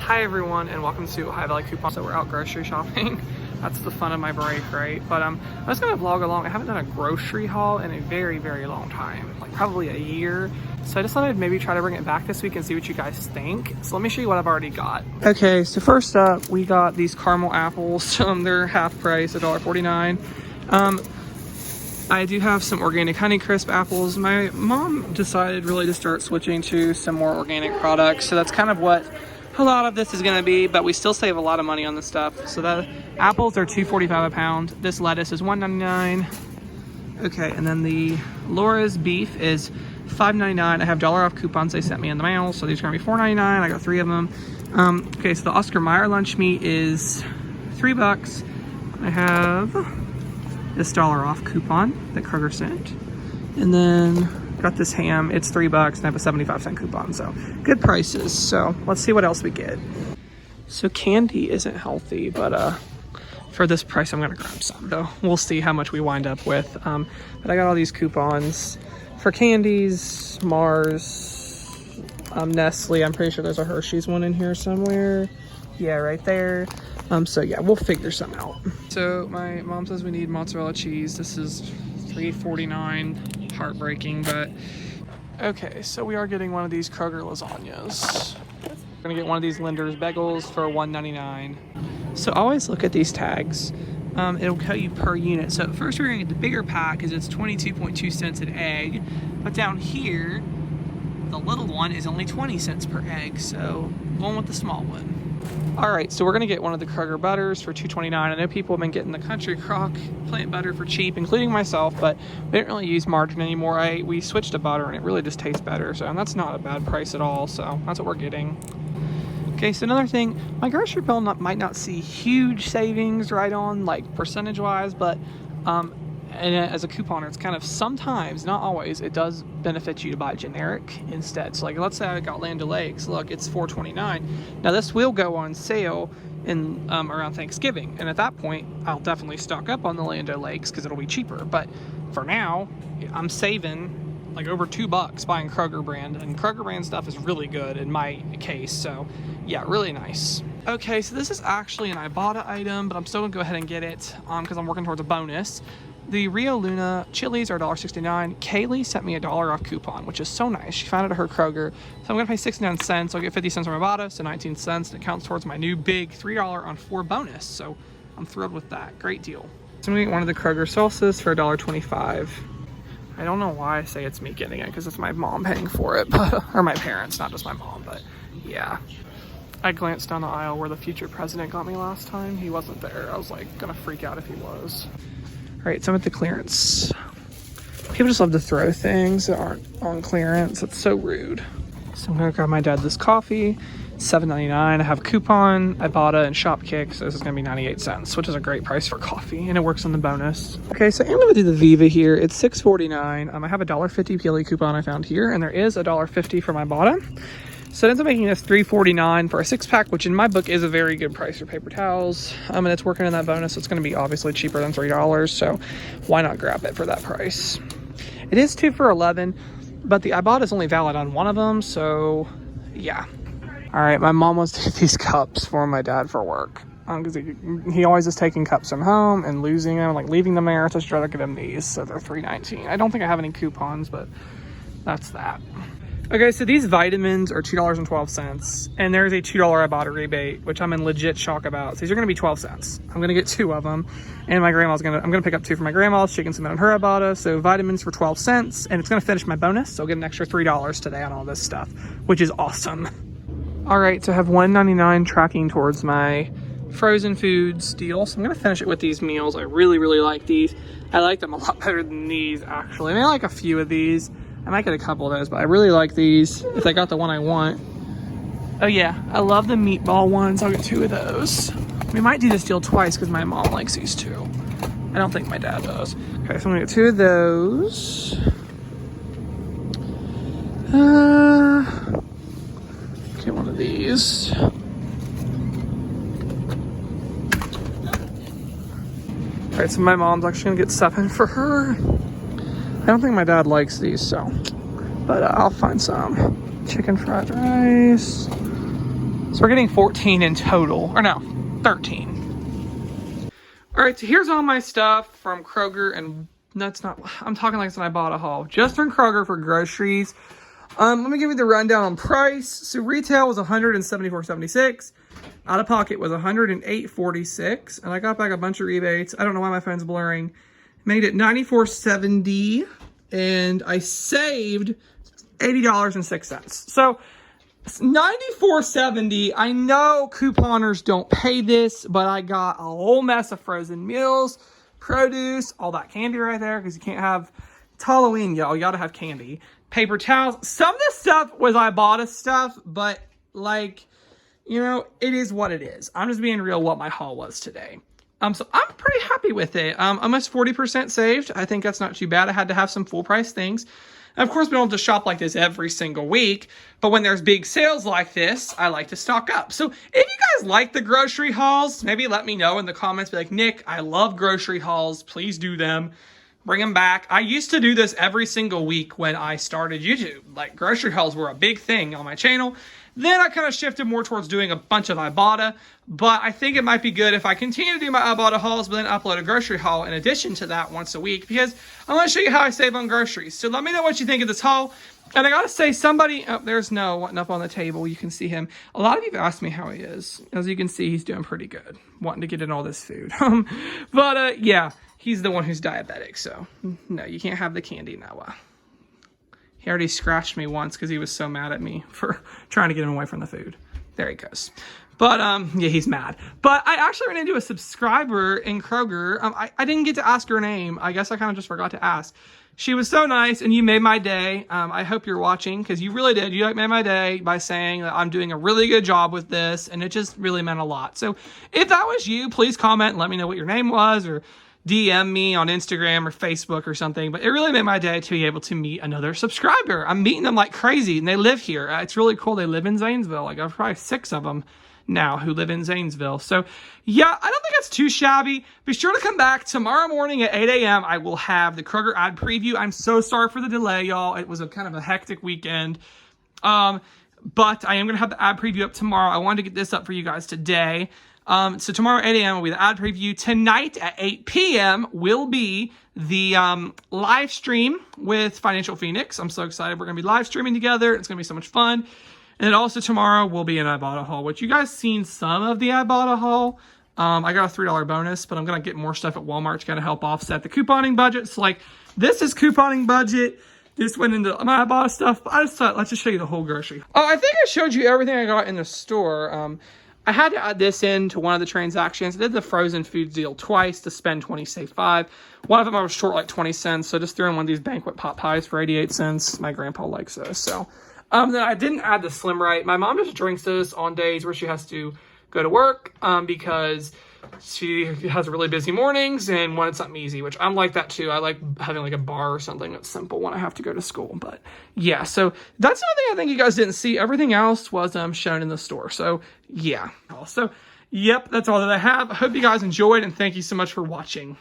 Hi everyone, and welcome to High Valley Coupon. So we're out grocery shopping. That's the fun of my break, right? But I'm just gonna vlog along. I haven't done a grocery haul in a very, very long time, like probably a year. So I just thought I'd maybe try to bring it back this week and see what you guys think. So let me show you what I've already got. Okay, so first up, we got these caramel apples. They're half price, $1.49. I do have some organic Honeycrisp apples. My mom decided really to start switching to some more organic products. So that's kind of what a lot of this is gonna be, but we still save a lot of money on this stuff. So the apples are $2.45 a pound. This lettuce is $1.99. Okay, and then the Laura's beef is $5.99. I have $1 off coupons they sent me in the mail, so these are gonna be $4.99. I got 3 of them. Okay, so the Oscar Mayer lunch meat is $3. I have this $1 off coupon that Kroger sent. And then got this ham, it's $3 and I have a 75-cent coupon, so good prices. So let's see what else we get. So candy isn't healthy, but for this price I'm gonna grab some. So we'll see how much we wind up with. But I got all these coupons for candies, Mars, Nestle. I'm pretty sure there's a Hershey's one in here somewhere. Yeah, right there. So yeah, we'll figure some out. So my mom says we need mozzarella cheese. This is $3.49. Heartbreaking, but okay, so we are getting one of these Kroger lasagnas. We're gonna get one of these Linder's bagels for $1.99. So always look at these tags. It'll tell you per unit. So first we're gonna get the bigger pack because it's 22.2 cents an egg, but down here the little one is only 20 cents per egg, so going with the small one. All right, so we're gonna get one of the Kroger butters for $2.29. I know people have been getting the Country Crock plant butter for cheap, including myself, but we didn't really use margarine anymore. We switched to butter and it really just tastes better, so and that's not a bad price at all, so that's what we're getting. Okay, so another thing, my grocery bill might not see huge savings right on, like percentage-wise, but and as a couponer, it's kind of sometimes, not always, it does benefit you to buy generic instead. So like, let's say I got Land O'Lakes, look, it's $4.29. Now this will go on sale in around Thanksgiving, and at that point, I'll definitely stock up on the Land O'Lakes because it'll be cheaper. But for now, I'm saving like over $2 buying Kroger brand, and Kroger brand stuff is really good in my case. So yeah, really nice. Okay, so this is actually an Ibotta item, but I'm still gonna go ahead and get it because I'm working towards a bonus. The Rio Luna chilies are $1.69. Kaylee sent me a $1 off coupon, which is so nice. She found it at her Kroger. So I'm gonna pay 69 cents. I'll get 50 cents from Ibotta, so 19 cents. And it counts towards my new big $3 on 4 bonus. So I'm thrilled with that. Great deal. So I'm gonna get one of the Kroger salsas for $1.25. I don't know why I say it's me getting it, because it's my mom paying for it, but, or my parents, not just my mom, but yeah. I glanced down the aisle where the future president got me last time. He wasn't there. I was like gonna freak out if he was. All right, so I'm at the clearance. People just love to throw things that aren't on clearance. It's so rude. So I'm gonna grab my dad this coffee, $7.99. I have a coupon, Ibotta and Shopkick, so this is gonna be 98 cents, which is a great price for coffee, and it works on the bonus. Okay, so I'm gonna do the Viva here. It's $6.49. I have a $1.50 PLE coupon I found here, and there is a $1.50 from Ibotta. So it ends up making this $3.49 for a 6-pack, which in my book is a very good price for paper towels. And it's working in that bonus, so it's gonna be obviously cheaper than $3, so why not grab it for that price? It is 2 for $11, but the Ibotta is only valid on one of them, so yeah. All right, my mom wants to get these cups for my dad for work. Because he always is taking cups from home and losing them, like leaving them there, so I'd rather get him these, so they're $3.19. I don't think I have any coupons, but that's that. Okay, so these vitamins are $2.12, and there's a $2 Ibotta rebate, which I'm in legit shock about. So these are gonna be 12 cents. I'm gonna get 2 of them, and I'm gonna pick up 2 for my grandma. She can submit on her Ibotta. So vitamins for 12 cents, and it's gonna finish my bonus, so I'll get an extra $3 today on all this stuff, which is awesome. All right, so I have $1.99 tracking towards my frozen foods deal. So I'm gonna finish it with these meals. I really, really like these. I like them a lot better than these, actually. I mean, I like a few of these. I might get a couple of those, but I really like these if I got the one I want. Oh yeah, I love the meatball ones. I'll get 2 of those. We might do this deal twice because my mom likes these too. I don't think my dad does. Okay, so I'm gonna get 2 of those. Get one of these. All right, so my mom's actually gonna get 7 for her. I don't think my dad likes these, so, but I'll find some. Chicken fried rice. So we're getting 14 in total, or no, 13. All right, so here's all my stuff from Kroger, and that's not, I'm talking like it's an Ibotta haul. Just from Kroger for groceries. Let me give you the rundown on price. So retail was $174.76. Out of pocket was $108.46. And I got back a bunch of rebates. I don't know why my phone's blurring. Made it $94.70. And I saved $80.06. So $94.70. I know couponers don't pay this, but I got a whole mess of frozen meals, produce, all that candy right there, because you can't have, it's Halloween, y'all. You gotta have candy. Paper towels. Some of this stuff was Ibotta stuff, but like, you know, it is what it is. I'm just being real what my haul was today. So I'm pretty happy with it. Almost 40% saved. I think that's not too bad. I had to have some full price things. And of course, we don't have to shop like this every single week, but when there's big sales like this, I like to stock up. So if you guys like the grocery hauls, maybe let me know in the comments. Be like, Nick, I love grocery hauls. Please do them. Bring them back. I used to do this every single week when I started YouTube. Like, grocery hauls were a big thing on my channel. Then I kind of shifted more towards doing a bunch of Ibotta, but I think it might be good if I continue to do my Ibotta hauls, but then upload a grocery haul in addition to that once a week, because I want to show you how I save on groceries. So let me know what you think of this haul. And I gotta say, somebody, oh, there's Noah up on the table. You can see him. A lot of you have asked me how he is. As you can see, he's doing pretty good, wanting to get in all this food. Yeah, he's the one who's diabetic, so no, you can't have the candy, Noah. He already scratched me once because he was so mad at me for trying to get him away from the food. There he goes. But, yeah, he's mad. But I actually ran into a subscriber in Kroger. I didn't get to ask her name. I guess I kind of just forgot to ask. She was so nice, and you made my day. I hope you're watching, because you really did. You made my day by saying that I'm doing a really good job with this, and it just really meant a lot. So if that was you, please comment and let me know what your name was, or DM me on Instagram or Facebook or something. But it really made my day to be able to meet another subscriber. I'm meeting them like crazy, and they live here. It's really cool. They live in Zanesville. Like, I've probably 6 of them now who live in Zanesville. So yeah, I don't think it's too shabby. Be sure to come back tomorrow morning at 8 a.m. I will have the Kroger ad preview. I'm so sorry for the delay, y'all. It was a kind of a hectic weekend. But I am going to have the ad preview up tomorrow. I wanted to get this up for you guys today. So tomorrow at 8 a.m. will be the ad preview. Tonight at 8 p.m. will be the live stream with Financial Phoenix. I'm so excited. We're going to be live streaming together. It's going to be so much fun. And then also tomorrow will be an Ibotta haul, which you guys seen some of the Ibotta haul. I got a $3 bonus, but I'm going to get more stuff at Walmart to kind of help offset the couponing budget. So like, this is couponing budget. This went into my Ibotta stuff. But I just thought, let's just show you the whole grocery. Oh, I think I showed you everything I got in the store. I had to add this in to one of the transactions. I did the frozen foods deal twice to spend 20, save 5. One of them I was short like 20 cents, so just threw in one of these banquet pot pies for 88 cents. My grandpa likes those. So then I didn't add the Slim Right. My mom just drinks this on days where she has to go to work because she has really busy mornings and wanted something easy, which I'm like that too. I like having like a bar or something that's simple when I have to go to school. But yeah, so that's the thing I think you guys didn't see. Everything else was shown in the store. So yeah. So yep, that's all that I have. I hope you guys enjoyed, and thank you so much for watching.